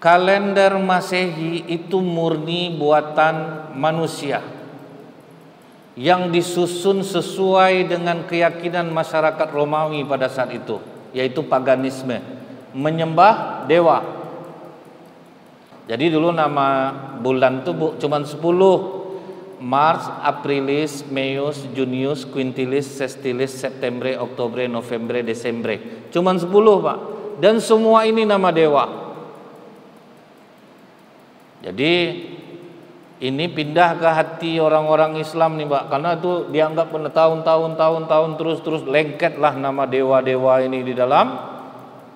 kalender Masehi itu murni buatan manusia yang disusun sesuai dengan keyakinan masyarakat Romawi pada saat itu, yaitu paganisme, menyembah dewa. Jadi dulu nama bulan itu cuma 10: Mars, Aprilis, Maius, Junius, Quintilis, Sestilis, September, Oktober, November, Desember. Cuma 10, Pak. Dan semua ini nama dewa. Jadi ini pindah ke hati orang-orang Islam nih, Pak. Karena itu dianggap tahun-tahun terus lengketlah nama dewa-dewa ini di dalam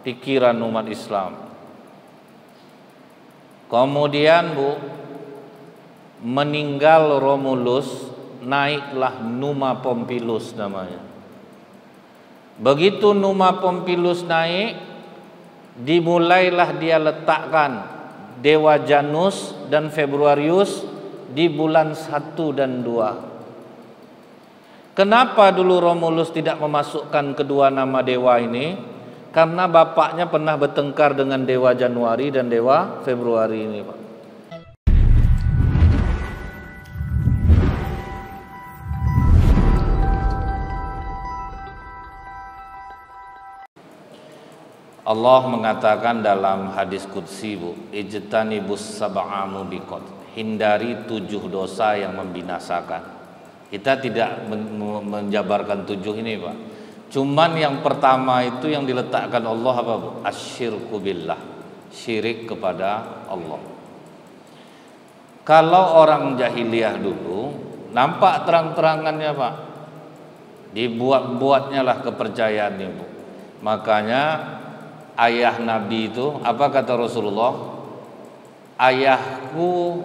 pikiran umat Islam. Kemudian, Bu, meninggal Romulus, naiklah Numa Pompilius namanya. Begitu Numa Pompilius naik, dimulailah dia letakkan Dewa Janus dan Februarius di bulan 1 dan 2. Kenapa dulu Romulus tidak memasukkan kedua nama dewa ini? Karena bapaknya pernah bertengkar dengan Dewa Januari dan Dewa Februari ini, Pak. Allah mengatakan dalam hadis qudsi, Bu, ijtanibus sab'a mubiqat, hindari 7 dosa yang membinasakan. Kita tidak menjabarkan 7 ini, Pak. Cuman yang pertama itu yang diletakkan Allah apa, Bu? Asyirku billah, syirik kepada Allah. Kalau orang jahiliyah dulu nampak terang-terangannya, Pak, dibuat-buatnya lah kepercayaan ini, Bu. Makanya ayah Nabi itu, apa kata Rasulullah? Ayahku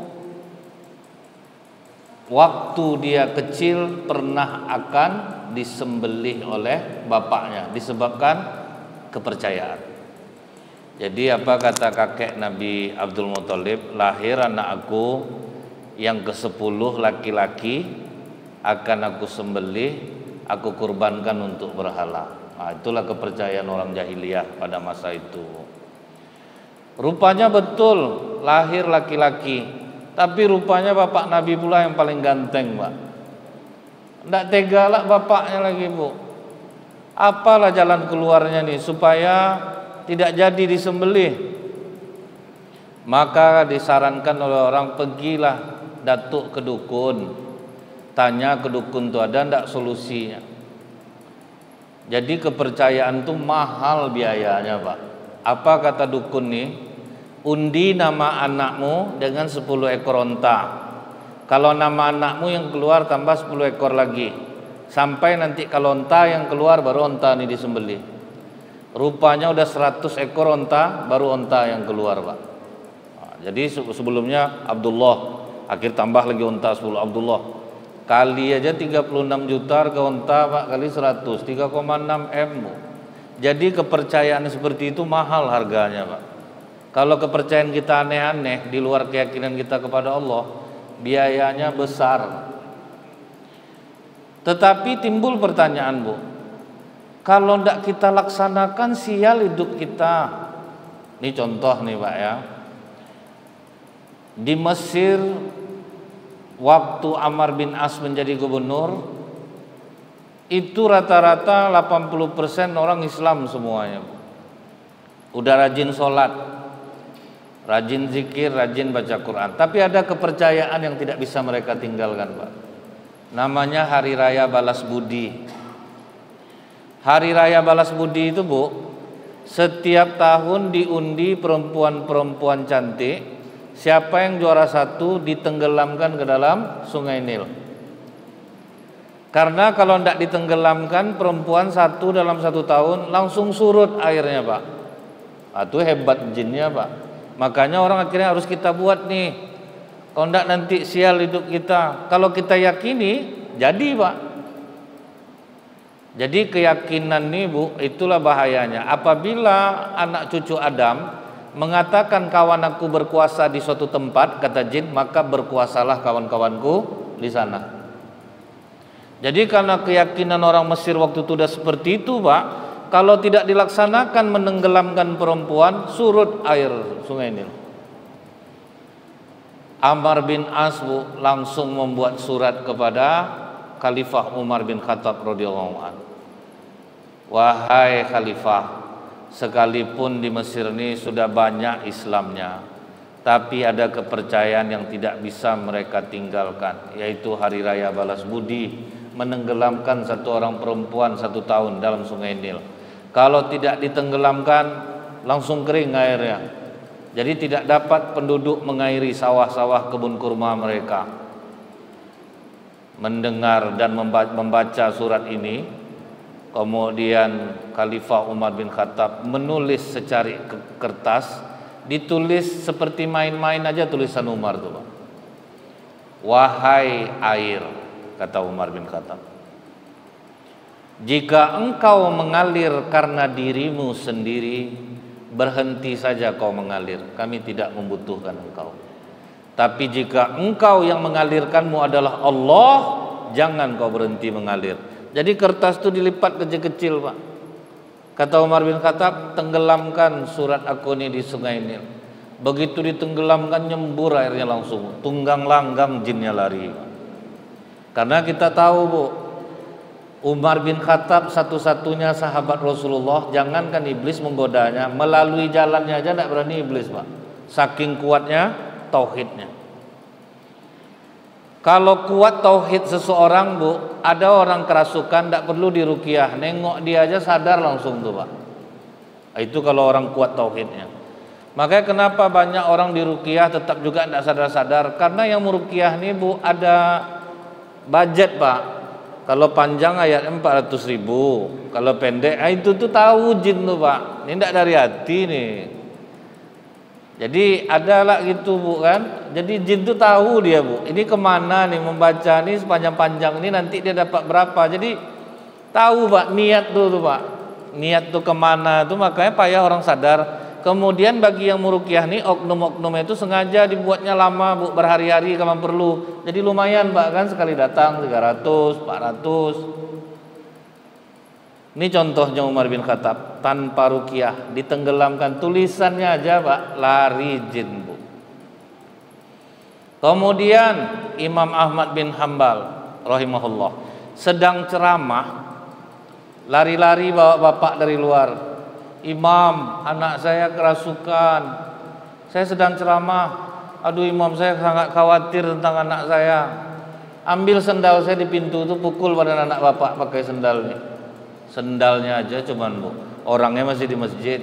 waktu dia kecil pernah akan disembelih oleh bapaknya disebabkan kepercayaan. Jadi apa kata kakek Nabi Abdul Muthalib? Lahir anak aku yang ke-10 laki-laki, akan aku sembelih, aku kurbankan untuk berhala. Nah, itulah kepercayaan orang jahiliyah pada masa itu. Rupanya betul lahir laki-laki, tapi rupanya bapak Nabi pula yang paling ganteng, Pak. Tidak tega lah bapaknya lagi, Bu. Apalah jalan keluarnya nih supaya tidak jadi disembelih? Maka disarankan oleh orang, pergilah datuk ke dukun, tanya ke dukun itu ada tidak solusinya. Jadi kepercayaan itu mahal biayanya, Pak. Apa kata dukun nih? Undi nama anakmu dengan 10 ekor onta. Kalau nama anakmu yang keluar tambah 10 ekor lagi. Sampai nanti kalau onta yang keluar baru onta ini disembelih. Rupanya udah 100 ekor onta baru onta yang keluar, Pak. Nah, jadi sebelumnya Abdullah, akhir tambah lagi onta 10 Abdullah. Kali aja 36 juta harga onta, Pak, kali 100, 3,6 M. Jadi kepercayaan seperti itu mahal harganya, Pak. Kalau kepercayaan kita aneh-aneh di luar keyakinan kita kepada Allah, biayanya besar. Tetapi timbul pertanyaan, Bu, kalau tidak kita laksanakan sial hidup kita. Ini contoh nih, Pak, ya. Di Mesir waktu Ammar bin As menjadi gubernur, itu rata-rata 80% orang Islam semuanya. Udah rajin sholat, rajin zikir, rajin baca Quran. Tapi ada kepercayaan yang tidak bisa mereka tinggalkan, Pak. Namanya Hari Raya Balas Budi. Hari Raya Balas Budi itu, Bu, setiap tahun diundi perempuan-perempuan cantik. Siapa yang juara 1 ditenggelamkan ke dalam Sungai Nil. Karena kalau tidak ditenggelamkan, perempuan 1 dalam 1 tahun langsung surut airnya, Pak. Itu hebat jinnya, Pak. Makanya orang akhirnya harus kita buat nih. Kalau tidak nanti sial hidup kita. Kalau kita yakini, jadi, Pak. Jadi keyakinan nih, Bu, itulah bahayanya. Apabila anak cucu Adam mengatakan kawan aku berkuasa di suatu tempat, kata jin, maka berkuasalah kawan-kawanku di sana. Jadi karena keyakinan orang Mesir waktu itu sudah seperti itu, Pak, kalau tidak dilaksanakan menenggelamkan perempuan, surut air Sungai Nil. Amr bin As langsung membuat surat kepada Khalifah Umar bin Khattab radhiyallahu anhu. Wahai Khalifah, sekalipun di Mesir ini sudah banyak Islamnya, tapi ada kepercayaan yang tidak bisa mereka tinggalkan, yaitu hari raya balas budi, menenggelamkan satu orang perempuan 1 tahun dalam sungai Nil. Kalau tidak ditenggelamkan, langsung kering airnya. Jadi tidak dapat penduduk mengairi sawah-sawah kebun kurma mereka. Mendengar dan membaca surat ini, kemudian Khalifah Umar bin Khattab menulis secari kertas, ditulis seperti main-main aja tulisan Umar tuh, Pak. Wahai air, kata Umar bin Khattab, jika engkau mengalir karena dirimu sendiri, berhenti saja kau mengalir, kami tidak membutuhkan engkau. Tapi jika engkau yang mengalirkanmu adalah Allah, jangan kau berhenti mengalir. Jadi kertas itu dilipat kecil-kecil, Pak. Kata Umar bin Khattab, tenggelamkan surat aku ini di sungai Nil. Begitu ditenggelamkan, nyembur airnya langsung, tunggang langgang jinnya lari. Karena kita tahu, Bu, Umar bin Khattab satu-satunya sahabat Rasulullah, jangankan iblis menggodanya, melalui jalannya aja tidak berani iblis, Pak. Saking kuatnya tauhidnya. Kalau kuat tauhid seseorang, Bu, ada orang kerasukan tidak perlu diruqyah, nengok dia aja sadar langsung tuh, Pak. Itu kalau orang kuat tauhidnya. Makanya kenapa banyak orang diruqyah tetap juga tidak sadar-sadar, karena yang meruqyah ini, Bu, ada budget, Pak. Kalau panjang ayatnya 400.000, kalau pendek itu tuh tahu jin tuh, Pak. Ini tidak dari hati nih. Jadi ada lah gitu, Bu, kan. Jadi jin tuh tahu dia, Bu, ini kemana nih membaca nih sepanjang-panjang ini, nanti dia dapat berapa. Jadi tahu, Pak, niat tuh, Pak. Niat tuh kemana tuh, makanya payah orang sadar. Kemudian bagi yang meruqyah nih, oknum-oknum itu sengaja dibuatnya lama, Bu, berhari-hari kalau perlu. Jadi lumayan, Pak, kan sekali datang 300, 400. Ini contohnya Umar bin Khattab, tanpa ruqyah, ditenggelamkan, tulisannya aja, Pak, lari jin, Bu. Kemudian Imam Ahmad bin Hambal rahimahullah sedang ceramah, lari-lari bawa bapak dari luar. Imam, anak saya kerasukan. Saya sedang ceramah. Aduh Imam, saya sangat khawatir tentang anak saya. Ambil sendal saya di pintu itu, pukul pada anak bapak pakai sendal ini. Sendalnya aja cuman, Bu. Orangnya masih di masjid.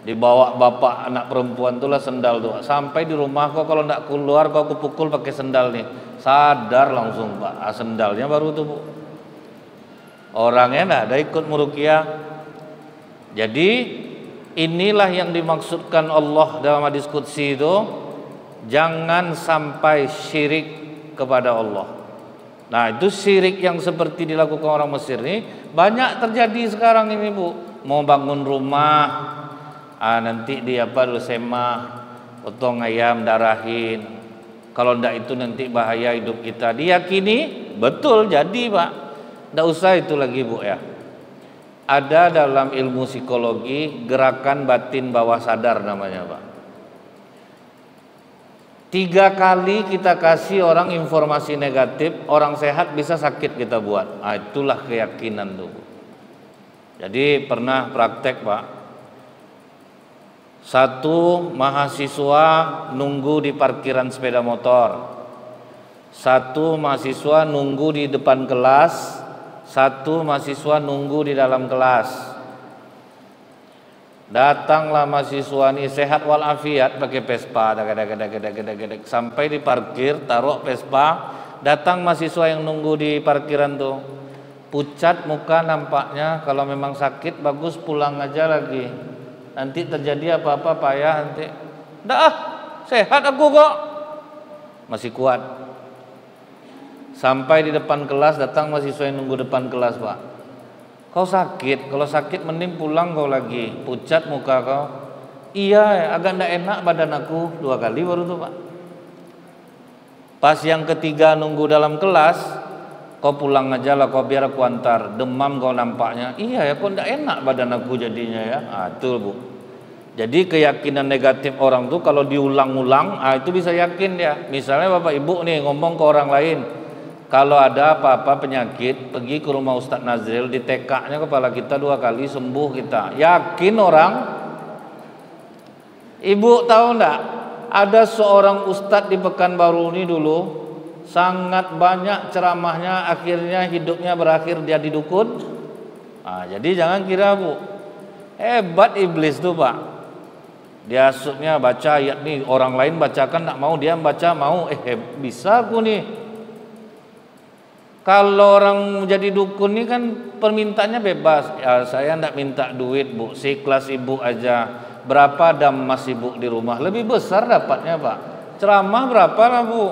Dibawa bapak anak perempuan itulah sendal tuh. Sampai di rumah kok kalau enggak keluar kok aku pukul pakai sendal nih. Sadar langsung, Pak. Sendalnya baru tuh, Bu. Orangnya enggak ada ikut meruqyah. Jadi inilah yang dimaksudkan Allah dalam hadis qudsi itu, jangan sampai syirik kepada Allah. Nah, itu syirik yang seperti dilakukan orang Mesir ini banyak terjadi sekarang ini, Bu. Mau bangun rumah, nanti dia apa dulu semah, potong ayam darahin. Kalau ndak itu nanti bahaya hidup kita. Diyakini betul jadi, Pak. Ndak usah itu lagi, Bu, ya. Ada dalam ilmu psikologi gerakan batin bawah sadar namanya, Pak. 3 kali kita kasih orang informasi negatif, orang sehat bisa sakit kita buat. Itulah keyakinan tuh. Jadi pernah praktek, Pak. Satu mahasiswa nunggu di parkiran sepeda motor. Satu mahasiswa nunggu di depan kelas. Satu mahasiswa nunggu di dalam kelas. Datanglah mahasiswa ini sehat walafiat pakai Vespa, sampai di parkir, taruh Vespa. Datang mahasiswa yang nunggu di parkiran tuh, pucat muka nampaknya. Kalau memang sakit bagus pulang aja lagi. Nanti terjadi apa-apa payah nanti. Dah, sehat aku kok. Masih kuat. Sampai di depan kelas, datang mahasiswa yang nunggu depan kelas, Pak. Kau sakit, kalau sakit mending pulang kau lagi. Pucat muka kau. Iya, agak ndak enak badan aku. 2 kali baru tuh, Pak. Pas yang ketiga nunggu dalam kelas, kau pulang aja lah, kau biar aku antar. Demam kau nampaknya. Iya ya, kok ndak enak badan aku jadinya ya. Tuh, Bu. Jadi keyakinan negatif orang tuh kalau diulang-ulang, itu bisa yakin dia. Misalnya Bapak Ibu nih ngomong ke orang lain, kalau ada apa-apa penyakit, pergi ke rumah Ustadz Nazril, ditekaknya kepala kita 2 kali, sembuh kita. Yakin orang? Ibu tahu enggak? Ada seorang ustadz di Pekanbaru ini dulu, sangat banyak ceramahnya, akhirnya hidupnya berakhir jadi dukun. Jadi jangan kira Bu, hebat iblis tuh Pak. Dia asupnya baca ayat nih, orang lain bacakan enggak mau, dia baca mau. Bisa aku nih. Kalau orang jadi dukun ini kan permintaannya bebas. Ya, saya enggak minta duit Bu, seikhlas Ibu aja. Berapa ada emas Ibu di rumah? Lebih besar dapatnya Pak. Ceramah berapa lah Bu?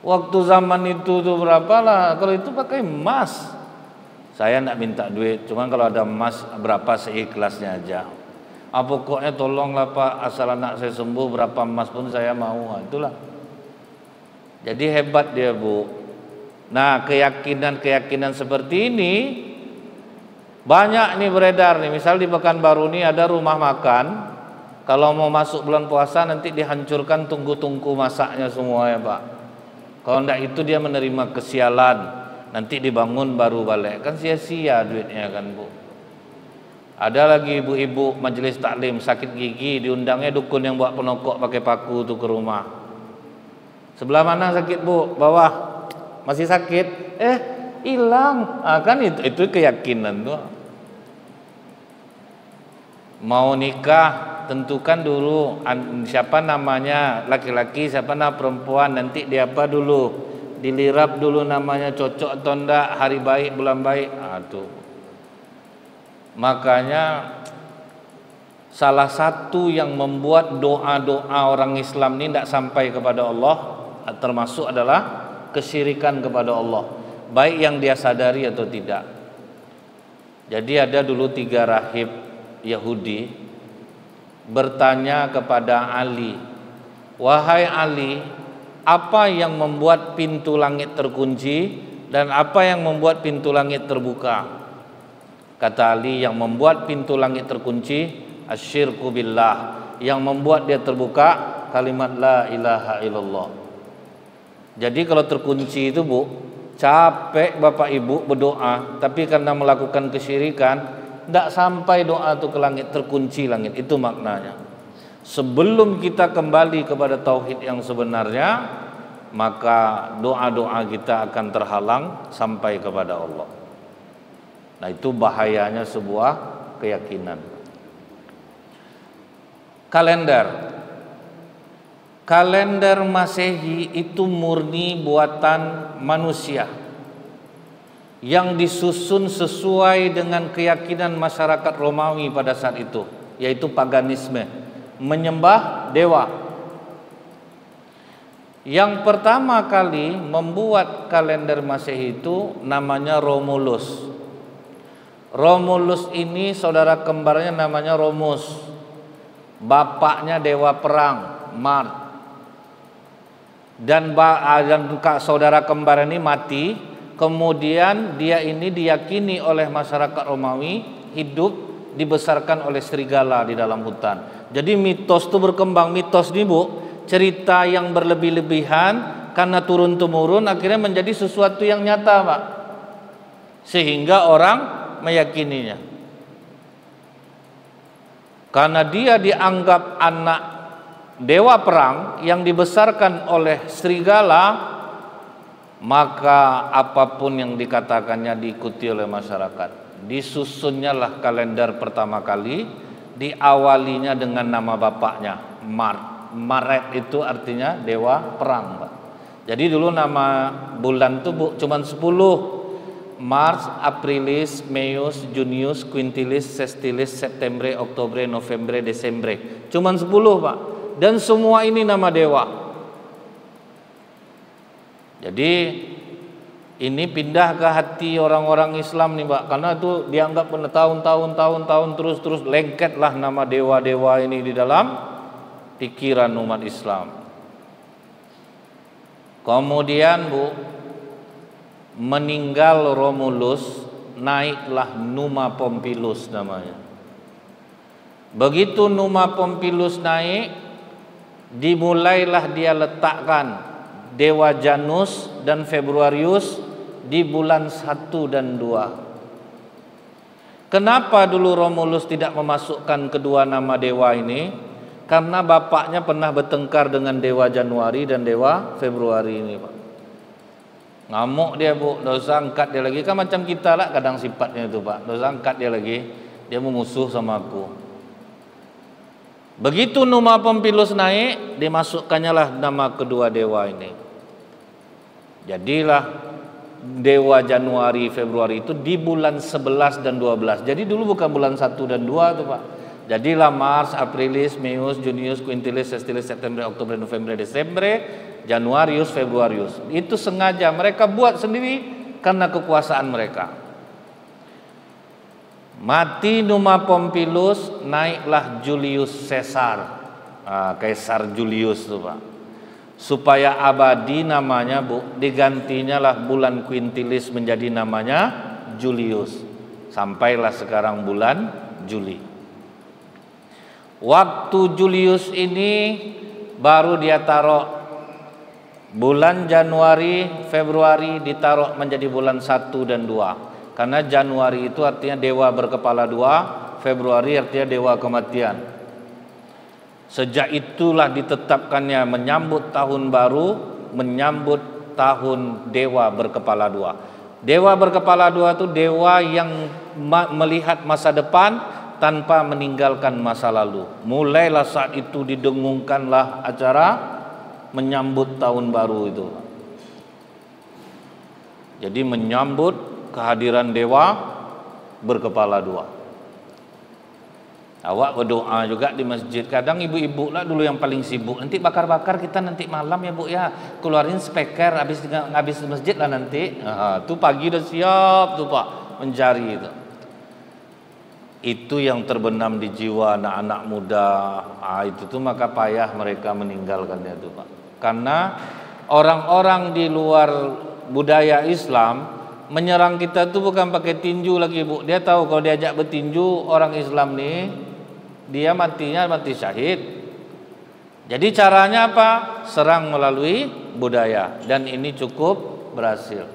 Waktu zaman itu tuh berapa lah? Kalau itu pakai emas. Saya enggak minta duit, cuman kalau ada emas berapa seikhlasnya aja. Pokoknya tolonglah Pak, asal anak saya sembuh, berapa emas pun saya mau. Itulah. Jadi hebat dia Bu. Nah, keyakinan-keyakinan seperti ini banyak nih beredar nih. Misal di Pekanbaru ini ada rumah makan. Kalau mau masuk bulan puasa nanti dihancurkan tungku-tungku masaknya semua ya Pak. Kalau enggak itu dia menerima kesialan. Nanti dibangun baru balik. Kan sia-sia duitnya kan Bu. Ada lagi ibu-ibu majelis taklim sakit gigi, diundangnya dukun yang buat penokok pakai paku tuh ke rumah. Sebelah mana sakit Bu? Bawah. Masih sakit? Hilang. Kan itu keyakinan tuh. Mau nikah, tentukan dulu siapa namanya, laki-laki, siapa nama perempuan, nanti di apa dulu, dilirap dulu namanya, cocok atau enggak, hari baik, bulan baik. Tuh. Makanya salah satu yang membuat doa-doa orang Islam ini tidak sampai kepada Allah termasuk adalah kesyirikan kepada Allah, baik yang dia sadari atau tidak. Jadi ada dulu 3 rahib Yahudi bertanya kepada Ali, "Wahai Ali, apa yang membuat pintu langit terkunci dan apa yang membuat pintu langit terbuka?" Kata Ali, yang membuat pintu langit terkunci asyirku billah, yang membuat dia terbuka kalimat la ilaha illallah. Jadi kalau terkunci itu Bu, capek Bapak Ibu berdoa, tapi karena melakukan kesyirikan, tidak sampai doa itu ke langit, terkunci langit. Itu maknanya. Sebelum kita kembali kepada tauhid yang sebenarnya, maka doa-doa kita akan terhalang sampai kepada Allah. Nah, itu bahayanya sebuah keyakinan. Kalender Masehi itu murni buatan manusia yang disusun sesuai dengan keyakinan masyarakat Romawi pada saat itu, yaitu paganisme, menyembah dewa. Yang pertama kali membuat kalender Masehi itu namanya Romulus. Romulus ini saudara kembarnya namanya Romus. Bapaknya dewa perang, Mars. Dan saudara kembar ini mati. Kemudian dia ini diyakini oleh masyarakat Romawi hidup dibesarkan oleh serigala di dalam hutan. Jadi mitos itu berkembang. Mitos ini Bu, cerita yang berlebih-lebihan karena turun-temurun akhirnya menjadi sesuatu yang nyata Pak. Sehingga orang meyakininya. Karena dia dianggap anak dewa perang yang dibesarkan oleh serigala, maka apapun yang dikatakannya diikuti oleh masyarakat. Disusunnya lah kalender pertama kali, diawalinya dengan nama bapaknya, Maret itu artinya dewa perang Pak. Jadi dulu nama bulan itu cuma 10. Mars, Aprilis, Meius, Junius, Quintilis, Sestilis, September, Oktober, November, Desember. Cuman 10 Pak. Dan semua ini nama dewa. Jadi ini pindah ke hati orang-orang Islam nih Pak. Karena itu dianggap tahun-tahun terus lengketlah nama dewa-dewa ini di dalam pikiran umat Islam. Kemudian Bu, meninggal Romulus, naiklah Numa Pompilus namanya. Begitu Numa Pompilius naik, dimulailah dia letakkan Dewa Janus dan Februarius di bulan 1 dan 2. Kenapa dulu Romulus tidak memasukkan kedua nama dewa ini? Karena bapaknya pernah bertengkar dengan Dewa Januari dan Dewa Februari ini, Pak. Ngamuk dia, Bu, dosa angkat dia lagi. Kan macam kita lah kadang sifatnya itu, Pak. Dosa angkat dia lagi, dia memusuh sama aku. Begitu Numa Pompilius naik, dimasukkannya lah nama kedua dewa ini. Jadilah Dewa Januari Februari itu di bulan 11 dan 12. Jadi dulu bukan bulan 1 dan 2 tuh, Pak. Jadilah Mars, Aprilis, Meius, Junius, Quintilis, Sestilis, September, Oktober, November, Desember, Januarius, Februarius. Itu sengaja mereka buat sendiri karena kekuasaan mereka. Mati Numa Pompilius, naiklah Julius Caesar, Kaisar Julius tuh, Pak. Supaya abadi namanya, Bu, digantinya lah bulan Quintilis menjadi namanya Julius. Sampailah sekarang bulan Juli. Waktu Julius ini baru dia taruh bulan Januari, Februari ditaruh menjadi bulan 1 dan 2. Karena Januari itu artinya dewa berkepala 2, Februari artinya dewa kematian. Sejak itulah ditetapkannya menyambut tahun baru, menyambut tahun dewa berkepala 2. Dewa berkepala 2 itu dewa yang melihat masa depan tanpa meninggalkan masa lalu. Mulailah saat itu didengungkanlah acara menyambut tahun baru itu. Jadi menyambut kehadiran dewa berkepala 2. Awak berdoa juga di masjid. Kadang ibu-ibu lah dulu yang paling sibuk. Nanti bakar-bakar kita nanti malam ya, Bu, ya. Keluarin speaker habis masjid lah nanti. Tuh pagi udah siap tuh, Pak, mencari itu. Itu yang terbenam di jiwa anak-anak muda. Itu tuh maka payah mereka meninggalkannya itu, Pak. Karena orang-orang di luar budaya Islam menyerang kita tuh bukan pakai tinju lagi, Bu. Dia tahu kalau diajak bertinju orang Islam nih, dia matinya mati syahid. Jadi caranya apa? Serang melalui budaya, dan ini cukup berhasil.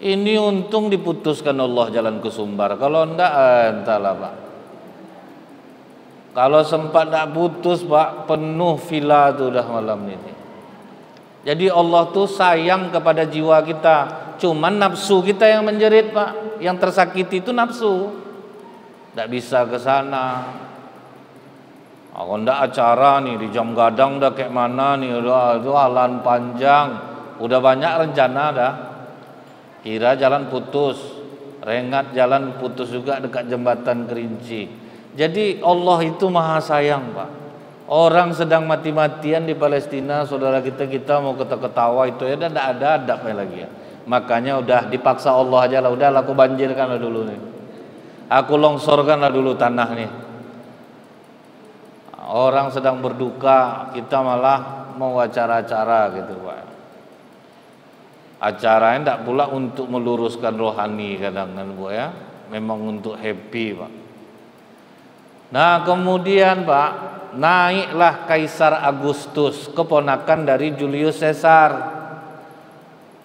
Ini untung diputuskan Allah jalan ke Sumbar. Kalau enggak, entahlah, Pak. Kalau sempat enggak putus, Pak, penuh villa tuh dah malam ini. Jadi Allah tuh sayang kepada jiwa kita. Cuman nafsu kita yang menjerit, Pak. Yang tersakiti itu nafsu. Enggak bisa ke sana. Kalau enggak acara nih di jam gadang udah kayak mana nih, udah itu alan panjang, udah banyak rencana dah. Kira jalan putus, Rengat jalan putus juga dekat jembatan Kerinci. Jadi Allah itu maha sayang, Pak. Orang sedang mati-matian di Palestina, saudara kita mau ketawa itu ya tidak ada adabnya lagi ya. Makanya udah dipaksa Allah aja lah, udahlah aku banjirkan lah dulu nih, aku longsorkan lah dulu tanah nih. Orang sedang berduka, kita malah mau acara-acara gitu, Pak. Acaranya tidak pula untuk meluruskan rohani kadang kan, Bu, ya. Memang untuk happy, Pak. Nah kemudian, Pak, naiklah Kaisar Agustus, keponakan dari Julius Caesar.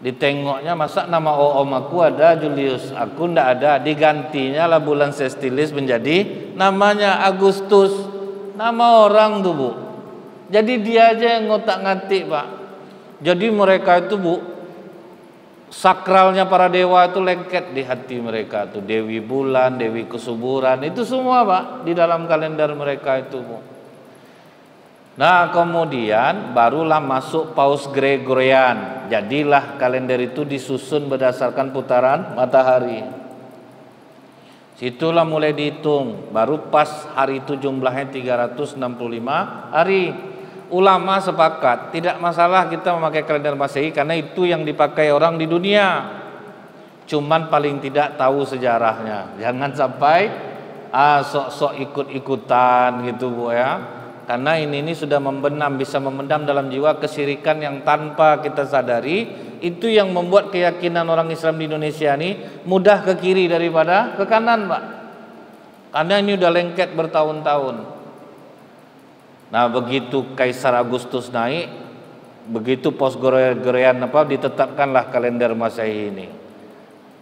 Ditengoknya, masa nama om aku ada Julius, aku ndak ada. Digantinya lah bulan Sestilis menjadi namanya Agustus. Nama orang tuh, Bu. Jadi dia aja yang ngotak-ngatik, Pak. Jadi mereka itu, Bu, sakralnya para dewa itu lengket di hati mereka tuh. Dewi Bulan, Dewi Kesuburan, itu semua, Pak, di dalam kalender mereka itu, Bu. Nah kemudian barulah masuk Paus Gregorian. Jadilah kalender itu disusun berdasarkan putaran matahari. Situlah mulai dihitung. Baru pas hari itu jumlahnya 365 hari. Ulama sepakat tidak masalah kita memakai kalender Masehi karena itu yang dipakai orang di dunia. Cuman paling tidak tahu sejarahnya. Jangan sampai sok-sok ikut-ikutan gitu, Bu, ya. Karena ini sudah bisa memendam dalam jiwa kesyirikan yang tanpa kita sadari. Itu yang membuat keyakinan orang Islam di Indonesia ini mudah ke kiri daripada ke kanan, Pak. Karena ini udah lengket bertahun-tahun. Nah, begitu Kaisar Agustus naik, begitu pos Gregorian ditetapkanlah kalender Masehi ini.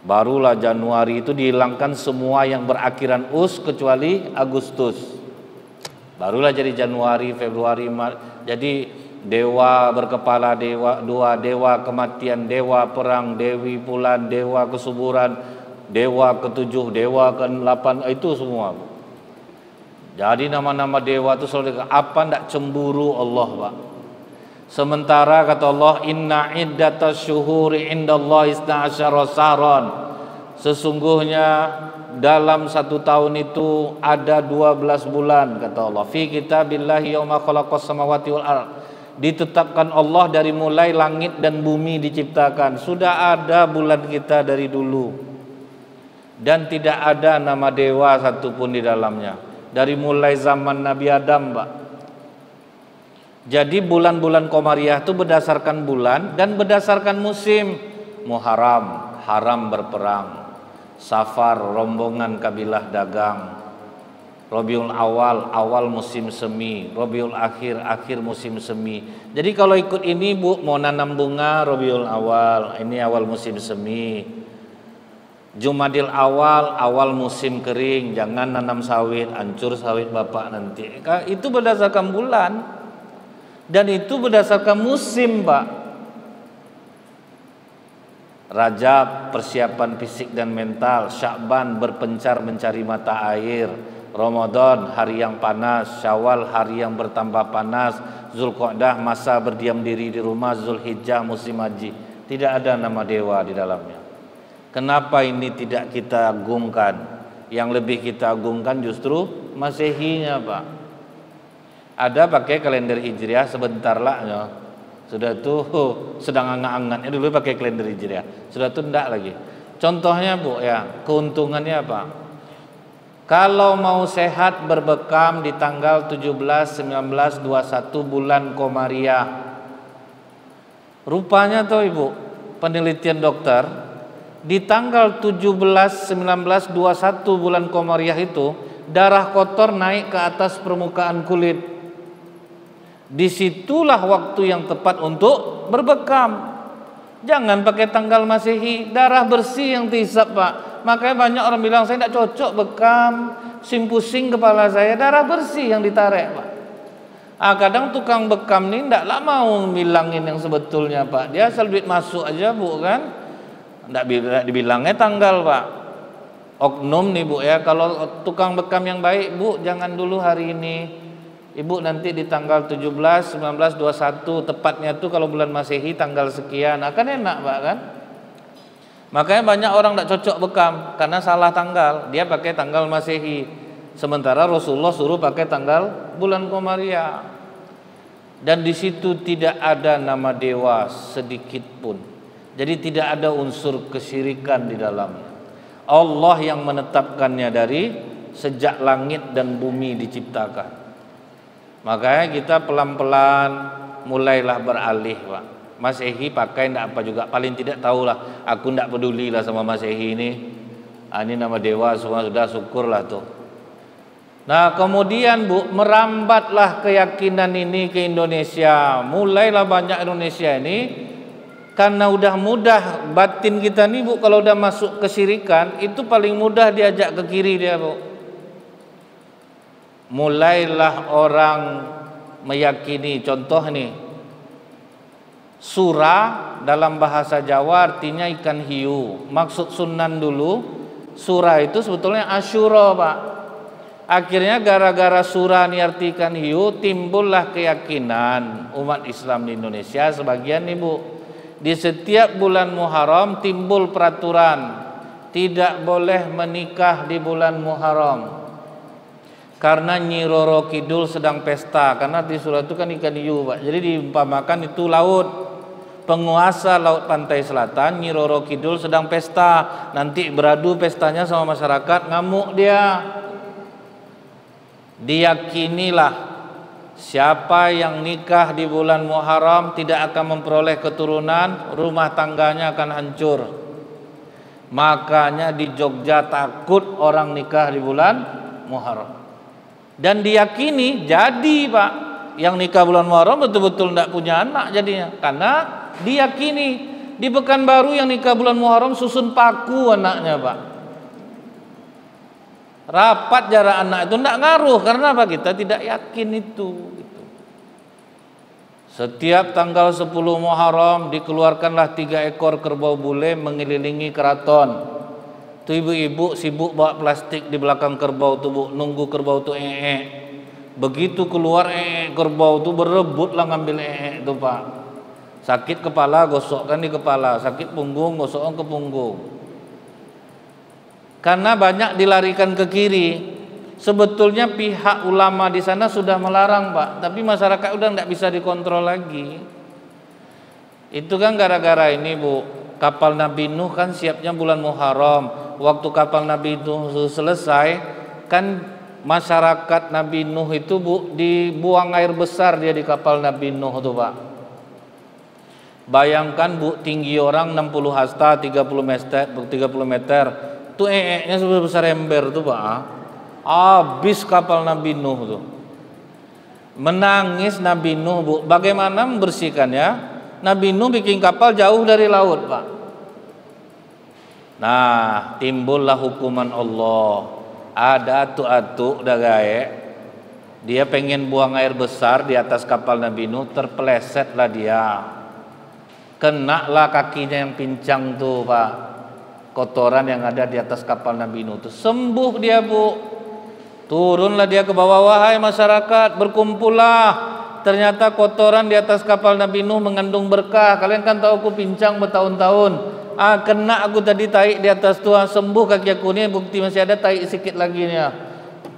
Barulah Januari itu dihilangkan semua yang berakhiran us kecuali Agustus. Barulah jadi Januari, Februari, Maret. Jadi dewa berkepala dua, dewa kematian, dewa perang, dewi bulan, dewa kesuburan, dewa ketujuh, dewa ke-8, itu semua. Jadi nama-nama dewa itu selalu apa ndak cemburu Allah, Pak. Sementara kata Allah, inna iddatas syuhuri indallahi isna asyara sahran. Sesungguhnya dalam 1 tahun itu ada 12 bulan kata Allah. Fi kitabillahi yauma khalaqas samawati wal ardh. Ditetapkan Allah dari mulai langit dan bumi diciptakan. Sudah ada bulan kita dari dulu. Dan tidak ada nama dewa satupun di dalamnya. Dari mulai zaman Nabi Adam, Pak. Jadi bulan-bulan Komariah itu berdasarkan bulan dan berdasarkan musim. Muharram, haram berperang. Safar, rombongan kabilah dagang. Rabiul Awal, awal musim semi. Rabiul Akhir, akhir musim semi. Jadi kalau ikut ini, Bu, mau nanam bunga Rabiul Awal, ini awal musim semi. Jumadil Awal, awal musim kering. Jangan nanam sawit, hancur sawit Bapak nanti. Itu berdasarkan bulan. Dan itu berdasarkan musim, Pak. Rajab, persiapan fisik dan mental. Sya'ban, berpencar mencari mata air. Ramadan, hari yang panas. Syawal, hari yang bertambah panas. Zulqa'dah, masa berdiam diri di rumah. Zulhijjah, musim haji. Tidak ada nama dewa di dalamnya. Kenapa ini tidak kita agungkan? Yang lebih kita agungkan justru Masehinya, Pak. Ada pakai kalender Hijriah sebentar lah, ya. Sudah tuh sedang angan-angannya dulu pakai kalender Hijriah. Sudah tuh enggak lagi. Contohnya, Bu, ya, keuntungannya apa? Kalau mau sehat berbekam di tanggal 17, 19, 21 bulan Komariah. Rupanya tuh, Ibu, penelitian dokter, di tanggal 17, 19, 21 bulan Komariah itu darah kotor naik ke atas permukaan kulit. Disitulah waktu yang tepat untuk berbekam. Jangan pakai tanggal Masehi, darah bersih yang dihisap, Pak. Makanya banyak orang bilang saya tidak cocok bekam, pusing kepala saya, darah bersih yang ditarik, Pak. Kadang tukang bekam ini tidaklah mau bilangin yang sebetulnya, Pak. Dia asal duit masuk aja, Bu, kan? Tidak dibilangnya tanggal, Pak. Oknum nih, Bu, ya. Kalau tukang bekam yang baik, Bu, jangan dulu hari ini. Ibu nanti di tanggal 17, 19, 21 tepatnya tuh kalau bulan Masehi tanggal sekian. Akan enak, Pak, kan? Makanya banyak orang tidak cocok bekam karena salah tanggal. Dia pakai tanggal Masehi. Sementara Rasulullah suruh pakai tanggal bulan Komariah. Dan di situ tidak ada nama dewa sedikit pun. Jadi tidak ada unsur kesyirikan di dalamnya. Allah yang menetapkannya dari sejak langit dan bumi diciptakan. Makanya kita pelan-pelan mulailah beralih, Pak. Masehi pakai enggak apa juga, paling tidak tahulah. Aku enggak pedulilah sama Masehi ini. Ini nama dewa semua sudah, syukurlah tuh. Nah, kemudian, Bu, merambatlah keyakinan ini ke Indonesia. Mulailah banyak Indonesia ini karena udah mudah batin kita nih, Bu, kalau udah masuk kesyirikan itu paling mudah diajak ke kiri dia, Bu. Mulailah orang meyakini, contoh nih, surah dalam bahasa Jawa artinya ikan hiu. Maksud sunan dulu, surah itu sebetulnya Asyura, Pak. Akhirnya gara-gara surah ini arti ikan hiu, timbullah keyakinan umat Islam di Indonesia sebagian nih, Bu. Di setiap bulan Muharram timbul peraturan tidak boleh menikah di bulan Muharram. Karena Nyi Roro Kidul sedang pesta. Karena di surah itu kan ikan hiu, Pak. Jadi diumpamakan itu laut. Penguasa laut pantai selatan, Nyi Roro Kidul sedang pesta. Nanti beradu pestanya sama masyarakat, ngamuk dia. Diyakinilah siapa yang nikah di bulan Muharram tidak akan memperoleh keturunan, rumah tangganya akan hancur. Makanya di Jogja takut orang nikah di bulan Muharram. Dan diyakini jadi Pak, yang nikah bulan Muharram betul-betul tidak punya anak jadinya, karena diyakini di Pekanbaru yang nikah bulan Muharram susun paku anaknya Pak. Rapat jarak anak itu tidak ngaruh, karena apa? Kita tidak yakin itu. Setiap tanggal 10 Muharram dikeluarkanlah 3 ekor kerbau bule mengelilingi keraton. Tuh ibu-ibu sibuk bawa plastik di belakang kerbau tuh Bu, nunggu kerbau tuh Begitu keluar kerbau tuh berebutlah ngambil tuh Pak. Sakit kepala gosokkan di kepala, sakit punggung gosokkan ke punggung. Karena banyak dilarikan ke kiri. Sebetulnya pihak ulama di sana sudah melarang Pak, tapi masyarakat udah nggak bisa dikontrol lagi. Itu kan gara-gara ini Bu, kapal Nabi Nuh kan siapnya bulan Muharram. Waktu kapal Nabi Nuh selesai, kan masyarakat Nabi Nuh itu Bu dibuang air besar dia di kapal Nabi Nuh tuh Pak. Bayangkan Bu, tinggi orang 60 hasta, 30 meter. Tuh nya sebesar ember tuh Pak. Habis kapal Nabi Nuh tuh. Menangis Nabi Nuh Bu. Bagaimana membersihkannya? Nabi Nuh bikin kapal jauh dari laut Pak. Nah, timbullah hukuman Allah. Ada atuk-atuk dagae, dia pengen buang air besar di atas kapal Nabi Nuh, terpelesetlah dia. Kenalah kakinya yang pincang tuh Pak. Kotoran yang ada di atas kapal Nabi Nuh tuh. Sembuh dia Bu. Turunlah dia ke bawah, wahai masyarakat, berkumpullah. Ternyata kotoran di atas kapal Nabi Nuh mengandung berkah. Kalian kan tahu aku pincang bertahun-tahun. Kena aku tadi taik di atas Tuhan, sembuh kaki aku ni, bukti masih ada taik sedikit lagi ni.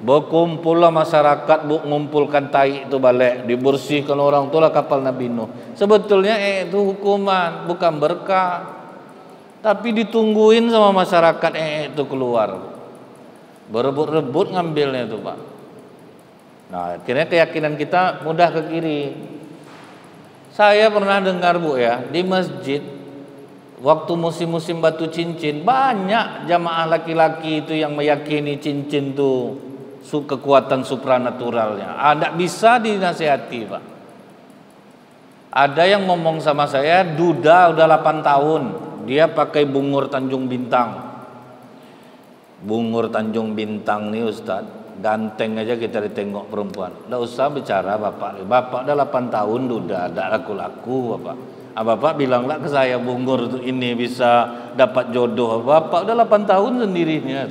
Berkumpullah masyarakat Bu, mengumpulkan taik itu balik, dibersihkan orang itulah kapal Nabi Nuh. Sebetulnya itu hukuman, bukan berkah. Tapi ditungguin sama masyarakat itu keluar. Berebut-rebut ngambilnya itu Pak. Nah, akhirnya keyakinan kita mudah ke kiri. Saya pernah dengar Bu ya, di masjid waktu musim-musim batu cincin, banyak jamaah laki-laki itu yang meyakini cincin itu kekuatan supranaturalnya. Ada bisa dinasihati Pak. Ada yang ngomong sama saya, duda udah 8 tahun, dia pakai bungur Tanjung Bintang. Bungur Tanjung Bintang nih Ustaz, ganteng aja kita ditengok perempuan. Nggak usah bicara Bapak. Bapak udah 8 tahun duda, ada laku-laku Bapak. Bapak bilanglah ke saya bungur itu ini bisa dapat jodoh. Bapak udah 8 tahun sendirinya.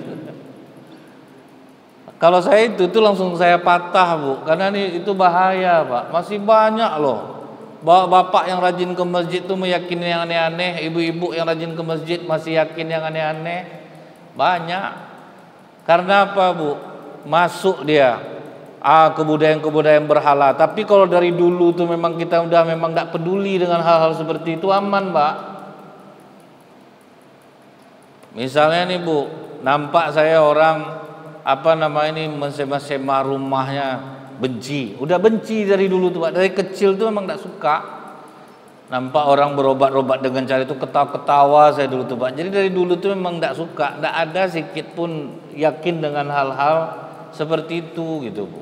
Kalau saya itu langsung saya patah Bu, karena itu bahaya Pak. Masih banyak loh. Bapak yang rajin ke masjid itu meyakini yang aneh-aneh, ibu-ibu yang rajin ke masjid masih yakin yang aneh-aneh. Banyak. Karena apa Bu? Masuk dia kebudayaan-kebudayaan berhala. Tapi kalau dari dulu tuh memang kita udah memang tidak peduli dengan hal-hal seperti itu, aman Pak. Misalnya nih Bu, nampak saya orang mensema-sema rumahnya, benci. Udah benci dari dulu tuh Pak. Dari kecil tuh memang tidak suka. Nampak orang berobat-obat dengan cara itu, ketawa-ketawa saya dulu tuh Pak. Jadi dari dulu tuh memang tidak suka, tidak ada sedikit pun yakin dengan hal-hal seperti itu gitu Bu.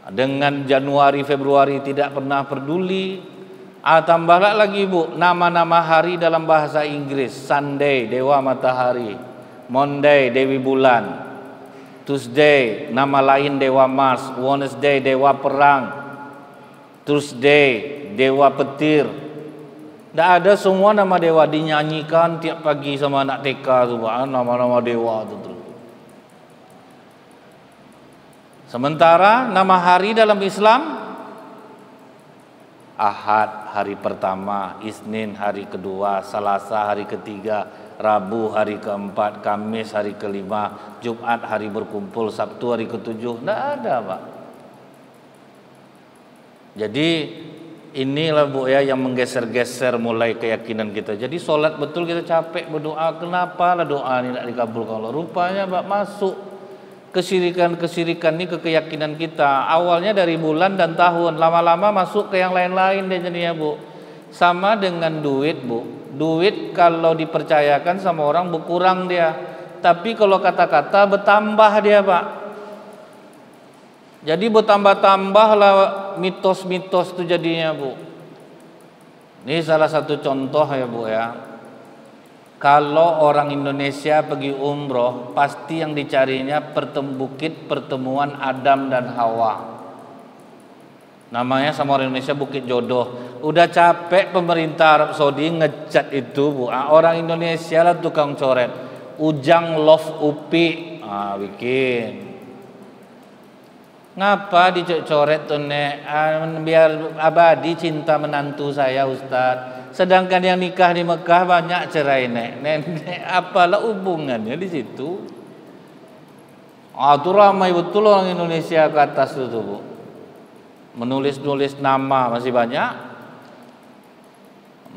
Dengan Januari Februari tidak pernah peduli. Tambahlah lagi Bu, nama-nama hari dalam bahasa Inggris. Sunday dewa matahari, Monday dewi bulan, Tuesday nama lain dewa Mars, Wednesday dewa perang, Thursday dewa petir. Tidak ada, semua nama dewa dinyanyikan tiap pagi sama anak TK tuh Pak, nama-nama dewa itu terus. Sementara nama hari dalam Islam, Ahad hari pertama, Isnin hari kedua, Selasa hari ketiga, Rabu hari keempat, Kamis hari kelima, Jumat hari berkumpul, Sabtu hari ketujuh. Tidak ada Pak. Jadi inilah Bu ya yang menggeser-geser mulai keyakinan kita. Jadi sholat betul kita capek berdoa, kenapa lah doa ini tidak dikabulkan Allah? Rupanya Pak masuk kesirikan-kesirikan ini ke keyakinan kita. Awalnya dari bulan dan tahun, lama-lama masuk ke yang lain-lain deh jadinya Bu. Sama dengan duit Bu. Duit kalau dipercayakan sama orang berkurang dia. tapi kalau kata-kata bertambah dia Pak. Jadi bertambah-tambah lah mitos-mitos itu jadinya Bu. Ini salah satu contoh ya Bu ya. Kalau orang Indonesia pergi umroh, pasti yang dicarinya bukit pertemuan Adam dan Hawa. Namanya sama orang Indonesia Bukit Jodoh. Udah capek pemerintah Arab Saudi ngecat itu Bu. Orang Indonesia lah tukang coret. Ujang love Upi, bikin. Ngapa dicoret tuh nek? Biar abadi cinta menantu saya Ustaz. Sedangkan yang nikah di Mekah banyak cerai nek. Nenek apalah hubungannya di situ? Itu ramai betul orang Indonesia ke atas itu Bu. Menulis-nulis nama masih banyak.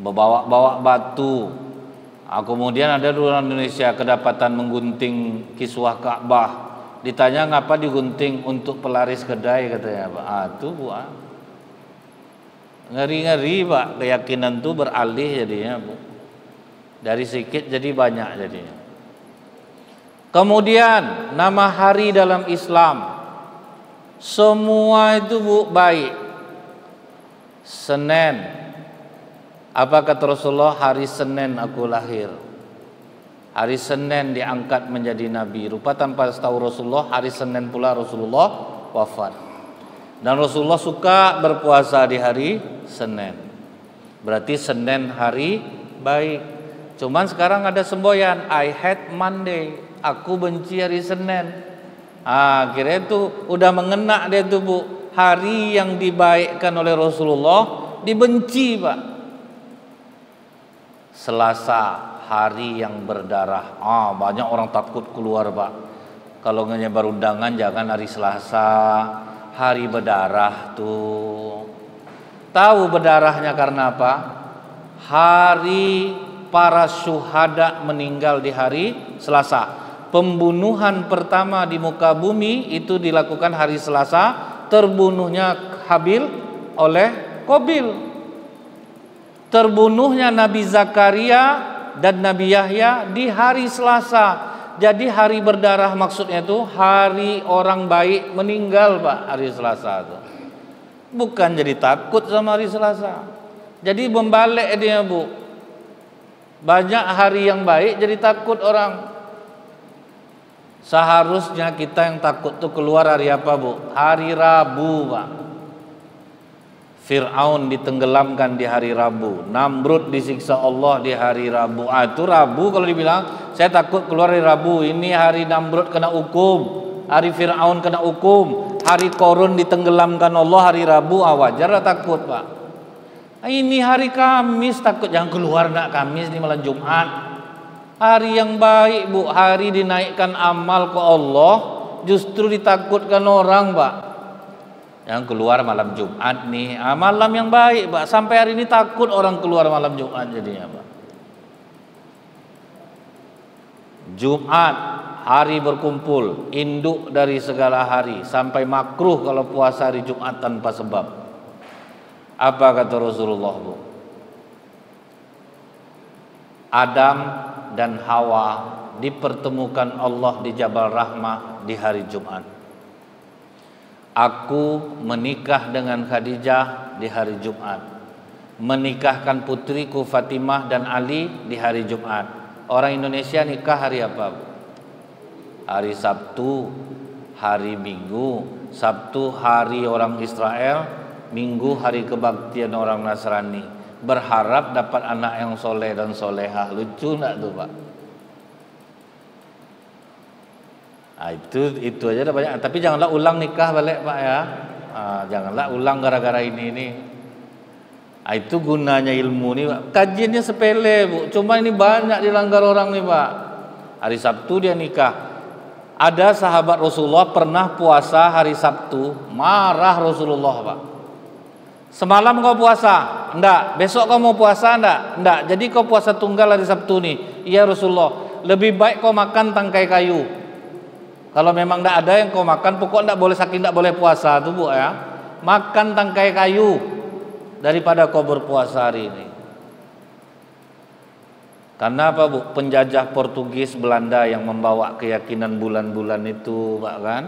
Bawa-bawa batu. Kemudian ada orang Indonesia kedapatan menggunting kiswah Ka'bah. Ditanya ngapa digunting? Untuk pelaris kedai katanya Pak. Itu Bu. Ngeri-ngeri Pak, keyakinan itu beralih jadinya Bu. Dari sedikit jadi banyak jadinya. Kemudian nama hari dalam Islam semua itu Bu baik. Senin, apa kata Rasulullah? Hari Senin aku lahir. Hari Senin diangkat menjadi nabi. Rupa tanpa tahu Rasulullah, hari Senin pula Rasulullah wafat. Dan Rasulullah suka berpuasa di hari Senin. Berarti Senin hari baik. Cuman sekarang ada semboyan, I hate Monday. Aku benci hari Senin. Akhirnya itu udah mengena dia tuh Bu. Hari yang dibaikkan oleh Rasulullah dibenci Pak. Selasa, hari yang berdarah. Banyak orang takut keluar Pak. Kalau nyebar undangan jangan hari Selasa, hari berdarah tuh. Tahu berdarahnya karena apa? Hari para syuhada meninggal di hari Selasa. Pembunuhan pertama di muka bumi itu dilakukan hari Selasa. Terbunuhnya Habil oleh Qabil. Terbunuhnya Nabi Zakaria dan Nabi Yahya di hari Selasa. Jadi hari berdarah maksudnya itu hari orang baik meninggal Pak, hari Selasa itu. Bukan jadi takut sama hari Selasa. Jadi membalik dia Bu. Banyak hari yang baik jadi takut orang. Seharusnya kita yang takut tuh keluar hari apa Bu? Hari Rabu Pak. Fir'aun ditenggelamkan di hari Rabu, Namrud disiksa Allah di hari Rabu. Itu Rabu kalau dibilang saya takut keluar hari Rabu. Ini hari Namrud kena hukum, hari Fir'aun kena hukum, hari Korun ditenggelamkan Allah hari Rabu. Wajarlah takut Pak. Ini hari Kamis takut, jangan keluar nak Kamis ini malam Jumat. Hari yang baik Bu, hari dinaikkan amal ke Allah, justru ditakutkan orang Pak. Yang keluar malam Jumat nih, malam yang baik Pak. Sampai hari ini takut orang keluar malam Jumat jadinya Pak. Jumat, hari berkumpul, induk dari segala hari. Sampai makruh kalau puasa hari Jumat tanpa sebab. Apa kata Rasulullah Bu? Adam dan Hawa dipertemukan Allah di Jabal Rahmah di hari Jumat. Aku menikah dengan Khadijah di hari Jumat. Menikahkan putriku Fatimah dan Ali di hari Jumat. Orang Indonesia nikah hari apa? Hari Sabtu, hari Minggu. Sabtu hari orang Israel, Minggu hari kebaktian orang Nasrani. Berharap dapat anak yang soleh dan solehah. Lucu enggak tuh Pak? Itu aja dah banyak. Tapi janganlah ulang nikah balik Pak ya. Janganlah ulang gara-gara ini. Itu gunanya ilmu nih Pak. Kajiannya sepele Bu. Cuma ini banyak dilanggar orang nih Pak. Hari Sabtu dia nikah. Ada sahabat Rasulullah pernah puasa hari Sabtu. Marah Rasulullah Pak. Semalam kau puasa? Enggak. Besok kau mau puasa? Enggak. Jadi kau puasa tunggal hari Sabtu nih. Iya Rasulullah. Lebih baik kau makan tangkai kayu. Kalau memang tidak ada yang kau makan, pokok tidak boleh sakit, tidak boleh puasa tuh Bu ya. Makan tangkai kayu daripada kau berpuasa hari ini. Karena apa Bu? Penjajah Portugis Belanda yang membawa keyakinan bulan-bulan itu Pak kan.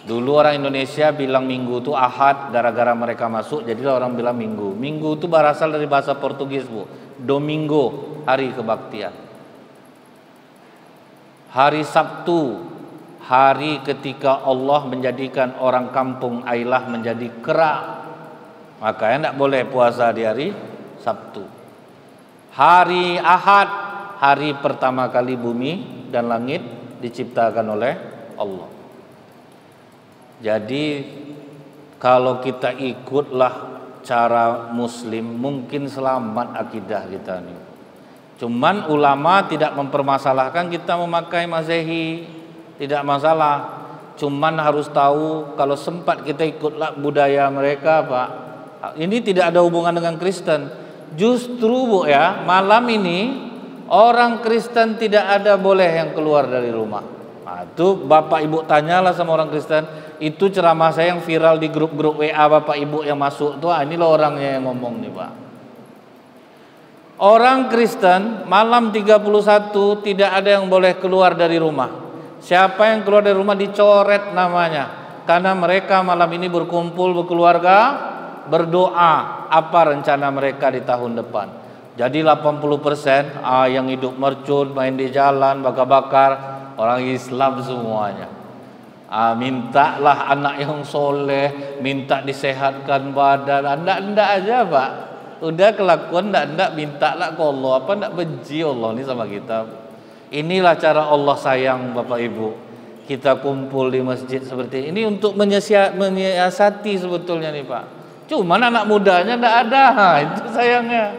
Dulu orang Indonesia bilang minggu itu Ahad, gara-gara mereka masuk jadilah orang bilang minggu. Minggu itu berasal dari bahasa Portugis Bu. Domingo, hari kebaktian. Hari Sabtu, hari ketika Allah menjadikan orang kampung Ailah menjadi kera. Makanya tidak boleh puasa di hari Sabtu. Hari Ahad, hari pertama kali bumi dan langit diciptakan oleh Allah. Jadi kalau kita ikutlah cara Muslim, mungkin selamat akidah kita nih. Cuman ulama tidak mempermasalahkan kita memakai Masehi, tidak masalah. Cuman harus tahu kalau sempat kita ikutlah budaya mereka Pak. Ini tidak ada hubungan dengan Kristen. Justru Bu ya, malam ini orang Kristen tidak ada boleh yang keluar dari rumah. Nah, itu Bapak Ibu tanyalah sama orang Kristen. Itu ceramah saya yang viral di grup-grup WA Bapak Ibu yang masuk tuh. Inilah orangnya yang ngomong nih Pak. Orang Kristen malam 31 tidak ada yang boleh keluar dari rumah. Siapa yang keluar dari rumah dicoret namanya. Karena mereka malam ini berkumpul berkeluarga, berdoa apa rencana mereka di tahun depan. Jadi 80% yang hidup mercun, main di jalan, bakar-bakar, orang Islam semuanya. Mintalah anak yang soleh, minta disehatkan badan. Anda aja Pak. Udah kelakuan ndak mintalah ke Allah. Apa ndak benci Allah ini sama kita. Inilah cara Allah sayang Bapak Ibu. Kita kumpul di masjid seperti ini untuk menyiasati sebetulnya nih Pak. Cuman anak mudanya ndak ada. Itu sayangnya.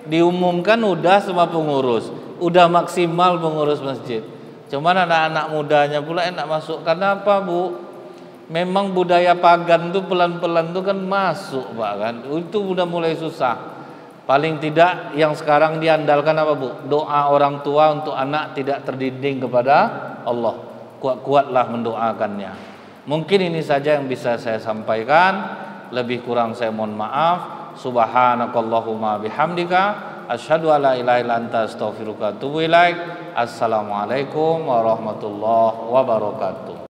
Diumumkan udah semua pengurus, udah maksimal pengurus masjid. Cuman anak-anak mudanya pula enak masuk. Karena apa Bu? Memang budaya pagan itu pelan-pelan itu kan masuk Pak kan. Itu udah mulai susah. Paling tidak yang sekarang diandalkan apa Bu? Doa orang tua untuk anak tidak terdidik kepada Allah. Kuat-kuatlah mendoakannya. Mungkin ini saja yang bisa saya sampaikan. Lebih kurang saya mohon maaf. Subhanakallahumma bihamdika asyhadu alla ilaha illa anta astaghfiruka wa atubu ilaik. Assalamualaikum warahmatullahi wabarakatuh.